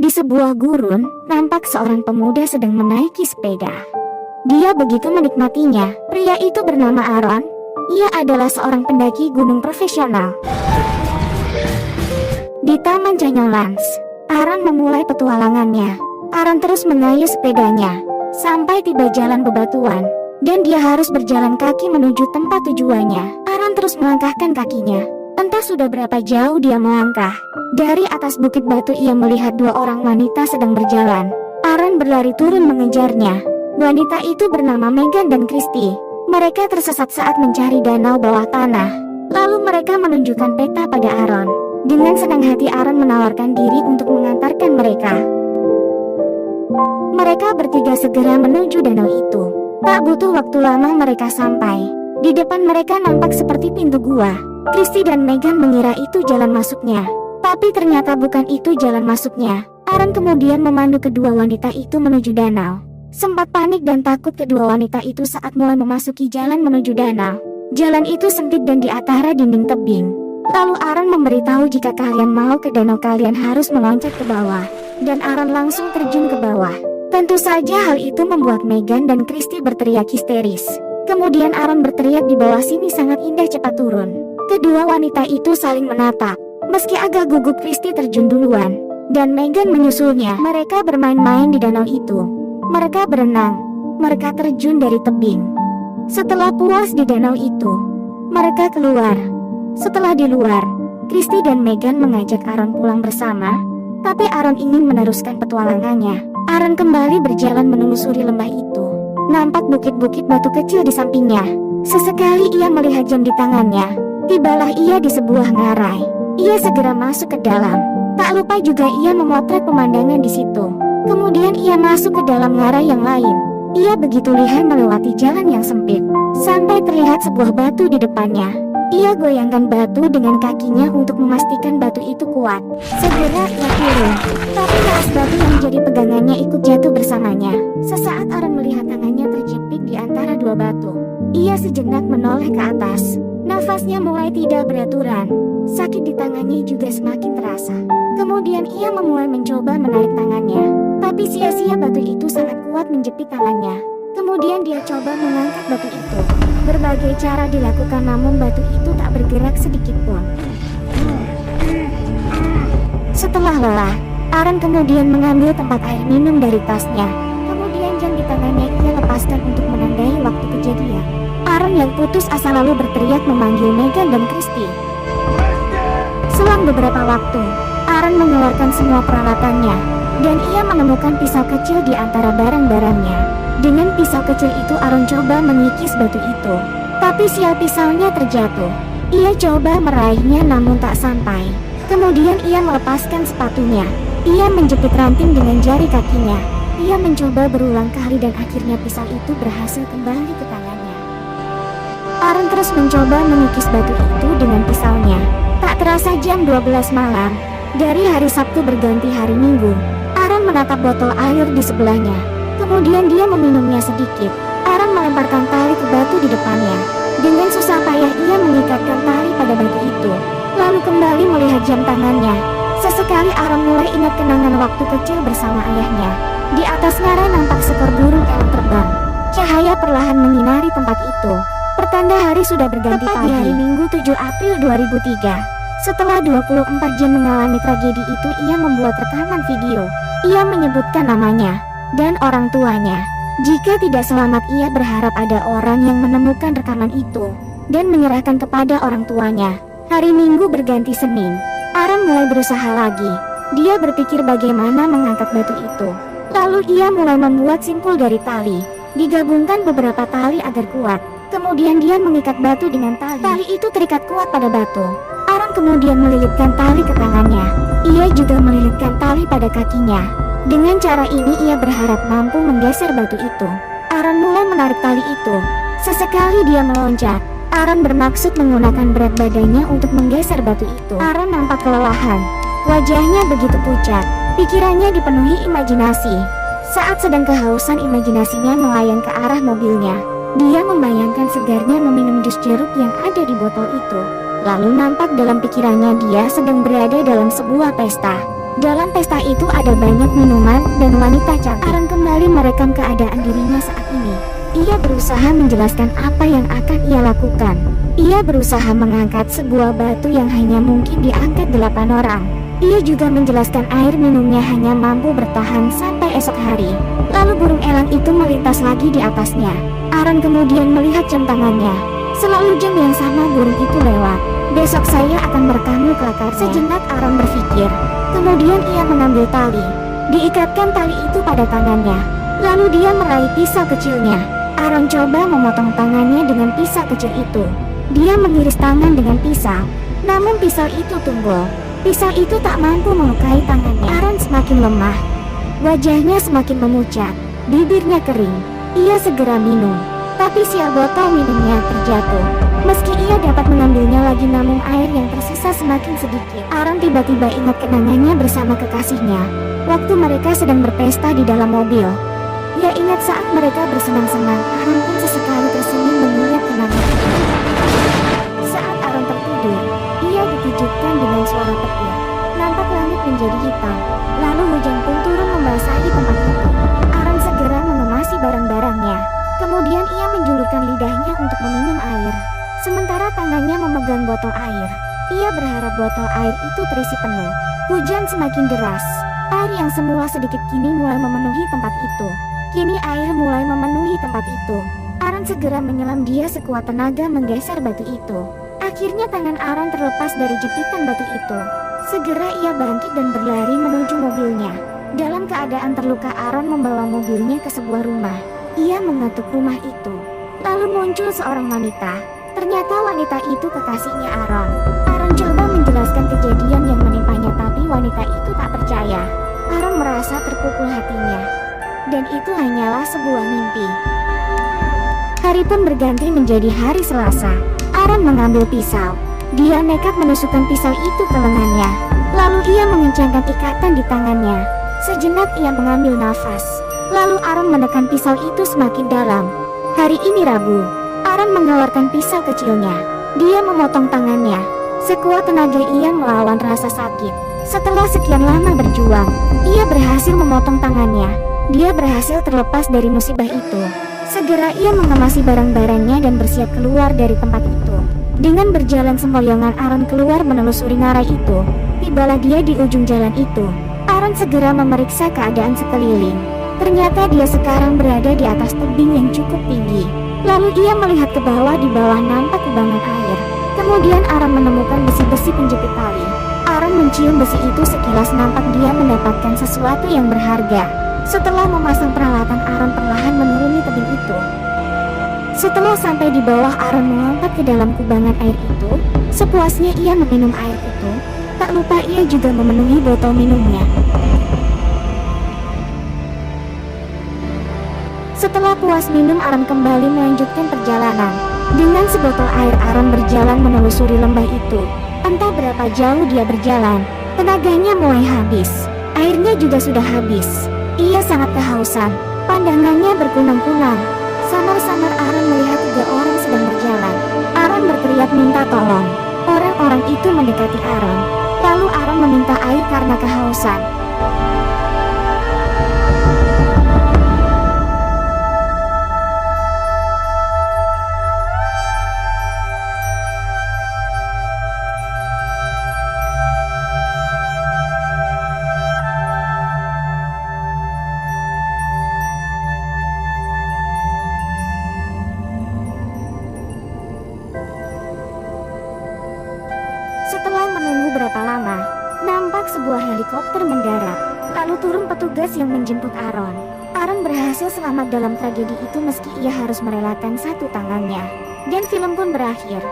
Di sebuah gurun, nampak seorang pemuda sedang menaiki sepeda. Dia begitu menikmatinya. Pria itu bernama Aaron. Ia adalah seorang pendaki gunung profesional. Di Taman Canyolans, Aaron memulai petualangannya. Aaron terus mengayuh sepedanya sampai tiba jalan bebatuan, dan dia harus berjalan kaki menuju tempat tujuannya. Aaron terus melangkahkan kakinya. Entah sudah berapa jauh dia melangkah. Dari atas bukit batu ia melihat dua orang wanita sedang berjalan. Aaron berlari turun mengejarnya. Wanita itu bernama Megan dan Christy. Mereka tersesat saat mencari danau bawah tanah. Lalu mereka menunjukkan peta pada Aaron. Dengan senang hati Aaron menawarkan diri untuk mengantarkan mereka. Mereka bertiga segera menuju danau itu. Tak butuh waktu lama mereka sampai. Di depan mereka nampak seperti pintu gua. Christy dan Megan mengira itu jalan masuknya, tapi ternyata bukan itu jalan masuknya. Aaron kemudian memandu kedua wanita itu menuju danau. Sempat panik dan takut kedua wanita itu saat mulai memasuki jalan menuju danau. Jalan itu sempit dan di antara dinding tebing. Lalu Aaron memberitahu jika kalian mau ke danau kalian harus meloncat ke bawah. Dan Aaron langsung terjun ke bawah. Tentu saja hal itu membuat Megan dan Christy berteriak histeris. Kemudian Aaron berteriak di bawah, sini sangat indah, cepat turun. Kedua wanita itu saling menatap. Meski agak gugup, Christy terjun duluan dan Megan menyusulnya. Mereka bermain-main di danau itu. Mereka berenang. Mereka terjun dari tebing. Setelah puas di danau itu, mereka keluar. Setelah di luar, Christy dan Megan mengajak Aaron pulang bersama. Tapi Aaron ingin meneruskan petualangannya. Aaron kembali berjalan menelusuri lembah itu. Nampak bukit-bukit batu kecil di sampingnya. Sesekali ia melihat jam di tangannya. Tibalah ia di sebuah ngarai. Ia segera masuk ke dalam. Tak lupa juga ia memotret pemandangan di situ. Kemudian ia masuk ke dalam ngarai yang lain. Ia begitu lihai melewati jalan yang sempit, sampai terlihat sebuah batu di depannya. Ia goyangkan batu dengan kakinya untuk memastikan batu itu kuat. Segera ia turun, tapi keras batu yang menjadi pegangannya ikut jatuh bersamanya. Sesaat Aaron melihat tangannya terjepit di antara dua batu. Ia sejenak menoleh ke atas. Nafasnya mulai tidak beraturan. Sakit di tangannya juga semakin terasa. Kemudian ia mulai mencoba menarik tangannya, tapi sia-sia, batu itu sangat kuat menjepit tangannya. Kemudian dia coba mengangkat batu itu. Berbagai cara dilakukan namun batu itu tak bergerak sedikit pun. Setelah lelah, Aaron kemudian mengambil tempat air minum dari tasnya. Kemudian jam di tangannya ia lepaskan untuk menandai waktu kejadian. Aaron yang putus asa lalu berteriak memanggil Megan dan Christy. Selang beberapa waktu, Aaron mengeluarkan semua peralatannya, dan ia menemukan pisau kecil di antara barang-barangnya. Dengan pisau kecil itu Aaron coba mengikis batu itu, tapi sial pisaunya terjatuh. Ia coba meraihnya namun tak sampai. Kemudian ia melepaskan sepatunya. Ia menjepit ranting dengan jari kakinya. Ia mencoba berulang kali dan akhirnya pisau itu berhasil kembali ke tangannya. Aaron terus mencoba mengikis batu itu dengan pisaunya. Tak terasa jam 12 malam. Dari hari Sabtu berganti hari Minggu. Aaron menatap botol air di sebelahnya. Kemudian dia meminumnya sedikit. Aaron melemparkan tali ke batu di depannya. Dengan susah payah ia mengikatkan tali pada batu itu. Lalu kembali melihat jam tangannya. Sesekali Aaron mulai ingat kenangan waktu kecil bersama ayahnya. Di atas ngarai nampak seekor burung elang terbang. Cahaya perlahan menyinari tempat itu. Pertanda hari sudah berganti pagi. Hari Minggu 7 April 2003. Setelah 24 jam mengalami tragedi itu, ia membuat rekaman video. Ia menyebutkan namanya dan orang tuanya. Jika tidak selamat, ia berharap ada orang yang menemukan rekaman itu dan menyerahkan kepada orang tuanya. Hari Minggu berganti Senin. Aaron mulai berusaha lagi. Dia berpikir bagaimana mengangkat batu itu. Lalu ia mulai membuat simpul dari tali. Digabungkan beberapa tali agar kuat. Kemudian dia mengikat batu dengan tali. Tali itu terikat kuat pada batu. Aaron kemudian melilitkan tali ke tangannya. Ia juga melilitkan tali pada kakinya. Dengan cara ini ia berharap mampu menggeser batu itu. Aaron mulai menarik tali itu. Sesekali dia meloncat. Aaron bermaksud menggunakan berat badannya untuk menggeser batu itu. Aaron nampak kelelahan. Wajahnya begitu pucat. Pikirannya dipenuhi imajinasi. Saat sedang kehausan, imajinasinya melayang ke arah mobilnya. Dia membayangkan segarnya meminum jus jeruk yang ada di botol itu. Lalu nampak dalam pikirannya dia sedang berada dalam sebuah pesta. Dalam pesta itu ada banyak minuman dan wanita cantik. Aaron kembali merekam keadaan dirinya saat ini. Ia berusaha menjelaskan apa yang akan ia lakukan. Ia berusaha mengangkat sebuah batu yang hanya mungkin diangkat 8 orang. Ia juga menjelaskan air minumnya hanya mampu bertahan sampai esok hari. Lalu burung elang itu melintas lagi di atasnya. Aaron kemudian melihat jam tangannya. Selalu jam yang sama burung itu lewat. Besok saya akan berkamu kelakar. Sejenak Aaron berpikir. Kemudian ia mengambil tali. Diikatkan tali itu pada tangannya. Lalu dia meraih pisau kecilnya. Aaron coba memotong tangannya dengan pisau kecil itu. Dia mengiris tangan dengan pisau. Namun pisau itu tumbul. Pisau itu tak mampu melukai tangannya. Aaron semakin lemah. Wajahnya semakin memucat. Bibirnya kering. Ia segera minum. Tapi sial botol minumnya terjatuh. Meski ia dapat mengambilnya lagi namun air yang tersisa semakin sedikit. Aaron tiba-tiba ingat kenangannya bersama kekasihnya. Waktu mereka sedang berpesta di dalam mobil. Ia ingat saat mereka bersenang-senang. Aaron pun sesekali tersenyum mengingat kenangan itu. Saat Aaron tertidur, ia dikejutkan dengan suara petir. Nampak langit menjadi hitam. Lalu hujan pun turun membasahi tempat itu. Aaron segera mengemasi barang-barangnya. Kemudian ia menjulurkan lidahnya untuk meminum air. Sementara tangannya memegang botol air. Ia berharap botol air itu terisi penuh. Hujan semakin deras. Air yang semula sedikit kini mulai memenuhi tempat itu. Kini air mulai memenuhi tempat itu. Aaron segera menyelam, dia sekuat tenaga menggeser batu itu. Akhirnya tangan Aaron terlepas dari jepitan batu itu. Segera ia bangkit dan berlari menuju mobilnya. Dalam keadaan terluka Aaron membawa mobilnya ke sebuah rumah. Ia mengetuk rumah itu. Lalu muncul seorang wanita. Ternyata wanita itu kekasihnya Aaron. Aaron coba menjelaskan kejadian yang menimpanya tapi wanita itu tak percaya. Aaron merasa terpukul hatinya. Dan itu hanyalah sebuah mimpi. Hari pun berganti menjadi hari Selasa. Aaron mengambil pisau. Dia nekat menusukkan pisau itu ke lengannya. Lalu ia mengencangkan ikatan di tangannya. Sejenak ia mengambil nafas. Lalu Aaron menekan pisau itu semakin dalam. Hari ini Rabu. Aaron mengeluarkan pisau kecilnya. Dia memotong tangannya. Sekuat tenaga ia melawan rasa sakit. Setelah sekian lama berjuang, ia berhasil memotong tangannya. Dia berhasil terlepas dari musibah itu. Segera ia mengemasi barang-barangnya dan bersiap keluar dari tempat itu. Dengan berjalan sempoyongan Aaron keluar menelusuri ngarai itu. Tibalah dia di ujung jalan itu. Aaron segera memeriksa keadaan sekeliling. Ternyata dia sekarang berada di atas tebing yang cukup tinggi. Lalu ia melihat ke bawah, di bawah nampak kubangan air. Kemudian Aaron menemukan besi-besi penjepit tali. Aaron mencium besi itu, sekilas nampak dia mendapatkan sesuatu yang berharga. Setelah memasang peralatan, Aaron perlahan menuruni tebing itu. Setelah sampai di bawah, Aaron melompat ke dalam kubangan air itu. Sepuasnya ia meminum air itu. Tak lupa ia juga memenuhi botol minumnya. Setelah puas minum, Aaron kembali melanjutkan perjalanan. Dengan sebotol air, Aaron berjalan menelusuri lembah itu. Entah berapa jauh dia berjalan, tenaganya mulai habis. Airnya juga sudah habis. Ia sangat kehausan. Pandangannya berkunang-kunang. Samar-samar Aaron melihat 3 orang sedang berjalan. Aaron berteriak minta tolong. Orang-orang itu mendekati Aaron. Lalu Aaron meminta air karena kehausan. Setelah menunggu berapa lama, nampak sebuah helikopter mendarat. Lalu turun petugas yang menjemput Aaron. Aaron berhasil selamat dalam tragedi itu meski ia harus merelakan satu tangannya. Dan film pun berakhir.